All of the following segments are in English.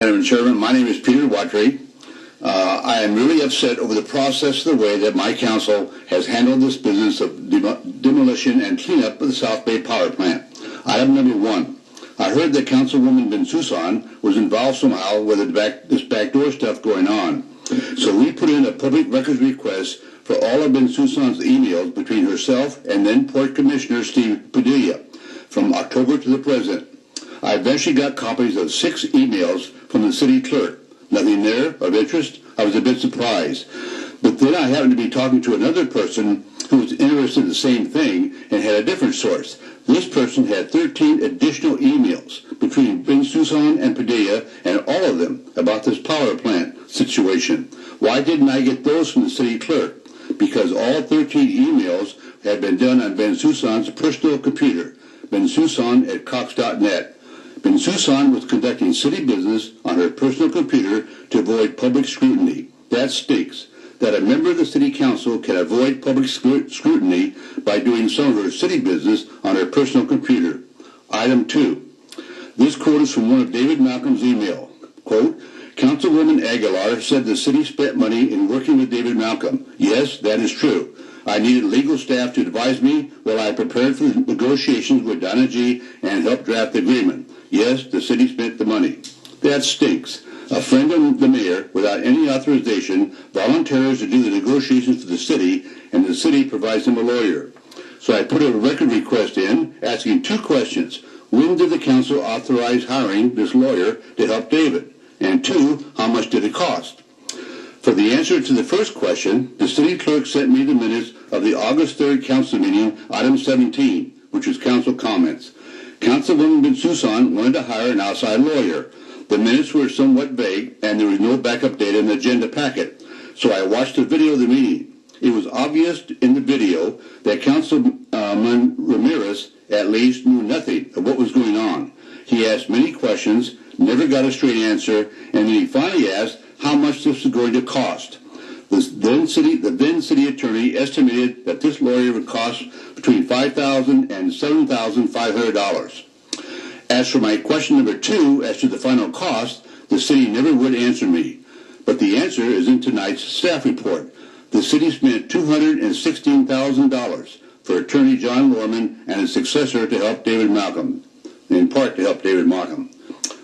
Madam Chairman, my name is Peter Watry. I am really upset over the process of the way that my council has handled this business of demolition and cleanup of the Southbay Power Plant. Item number 1. I heard that Councilwoman Bensusan was involved somehow with this backdoor stuff going on. So we put in a public records request for all of Bensusan's emails between herself and then Port Commissioner Steve Padilla from October to the present. I eventually got copies of 6 emails from the city clerk. Nothing there of interest. I was a bit surprised. But then I happened to be talking to another person who was interested in the same thing and had a different source. This person had 13 additional emails between Bensusan and Padilla, and all of them about this power plant situation. Why didn't I get those from the city clerk? Because all 13 emails had been done on Bensusan's personal computer, bensusan@cox.net. Bensusan was conducting city business on her personal computer to avoid public scrutiny. That stinks. That a member of the city council can avoid public scrutiny by doing some of her city business on her personal computer. Item 2. This quote is from one of David Malcolm's email. Quote, Councilwoman Aguilar said the city spent money in working with David Malcolm. Yes, that is true. I needed legal staff to advise me while I prepared for the negotiations with Donna G. and helped draft the agreement. Yes, the city spent the money. That stinks. A friend of the mayor, without any authorization, volunteers to do the negotiations for the city, and the city provides him a lawyer. So I put a record request in, asking 2 questions. When did the council authorize hiring this lawyer to help David? And 2, how much did it cost? For the answer to the first question, the city clerk sent me the minutes of the August 3rd council meeting, item 17, which was council comments. Councilwoman Bensusan wanted to hire an outside lawyer. The minutes were somewhat vague, and there was no backup data in the agenda packet. So I watched the video of the meeting. It was obvious in the video that Councilman Ramirez at least knew nothing of what was going on. He asked many questions, never got a straight answer, and then he finally asked how much this was going to cost. The then city attorney estimated that this lawyer would cost between $5,000 and $7,500. As for my question number 2, as to the final cost, the city never would answer me. But the answer is in tonight's staff report. The city spent $216,000 for attorney John Lorman and his successor to help David Malcolm, in part to help David Malcolm.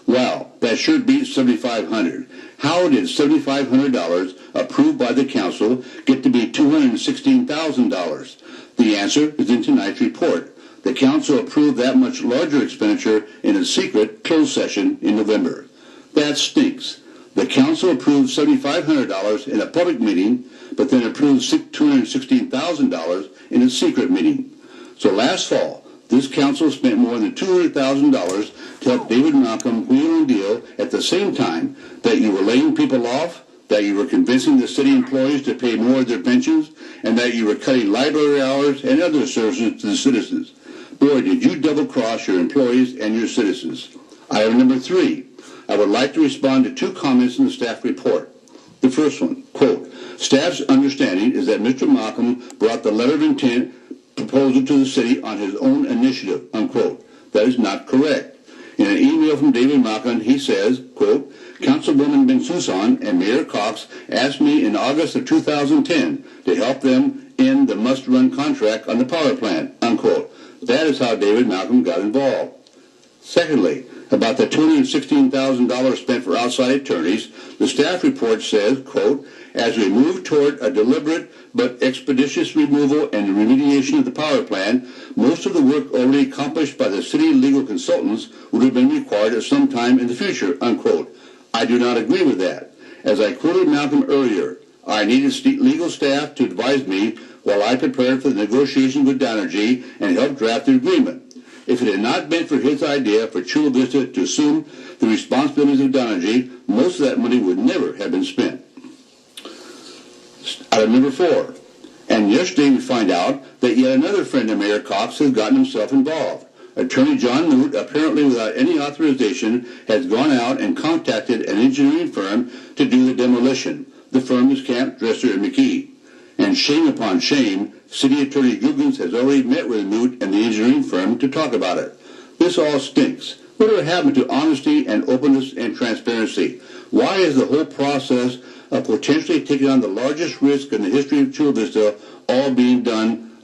Wow, that sure beats $7,500. How did $7,500 approved by the council get to be $216,000? The answer is in tonight's report. The council approved that much larger expenditure in a secret closed session in November. That stinks. The council approved $7,500 in a public meeting, but then approved $216,000 in a secret meeting. So last fall, this council spent more than $200,000 to help David Malcolm wheel and deal at the same time that you were laying people off, that you were convincing the city employees to pay more of their pensions, and that you were cutting library hours and other services to the citizens. Boy, did you double-cross your employees and your citizens. Item number 3. I would like to respond to 2 comments in the staff report. The first one, quote, staff's understanding is that Mr. Malcolm brought the letter of intent proposal to the city on his own initiative, unquote. That is not correct. In an email from David Malcolm, he says, quote, Councilwoman Bensusan and Mayor Cox asked me in August of 2010 to help them end the must-run contract on the power plant, unquote. That is how David Malcolm got involved. Secondly, about the $216,000 spent for outside attorneys, the staff report says, quote, as we move toward a deliberate but expeditious removal and remediation of the power plant, most of the work already accomplished by the city legal consultants would have been required at some time in the future, unquote. I do not agree with that. As I quoted Malcolm earlier, I needed legal staff to advise me while I prepared for the negotiations with Donna G. and helped draft the agreement. If it had not been for his idea for Chula Vista to assume the responsibilities of Donna G., most of that money would never have been spent. Item number 4. And yesterday we find out that yet another friend of Mayor Cox has gotten himself involved. Attorney John Moot, apparently without any authorization, has gone out and contacted an engineering firm to do the demolition. The firm is Camp, Dresser, and McKee. And shame upon shame, City Attorney Googans has already met with Moot and the engineering firm to talk about it. This all stinks. Whatever happened to honesty and openness and transparency? Why is the whole process of potentially taking on the largest risk in the history of Chula Vista all being done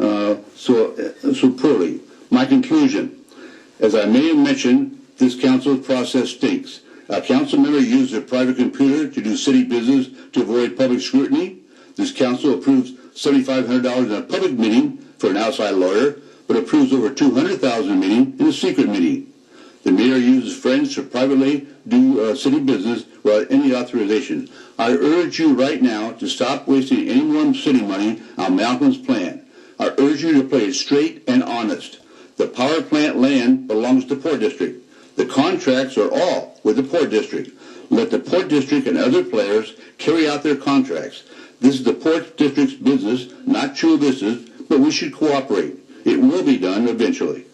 so poorly? My conclusion, as I may have mentioned, this council's process stinks. A council member used their private computer to do city business to avoid public scrutiny. This council approves $7,500 in a public meeting for an outside lawyer, but approves over $200,000 in a meeting in a secret meeting. The mayor uses friends to privately do city business without any authorization. I urge you right now to stop wasting any more city money on Malcolm's plan. I urge you to play it straight and honest. The power plant land belongs to Port District. The contracts are all with the Port District. Let the Port District and other players carry out their contracts. This is the Port District's business, not Chula Vista's, but we should cooperate. It will be done eventually.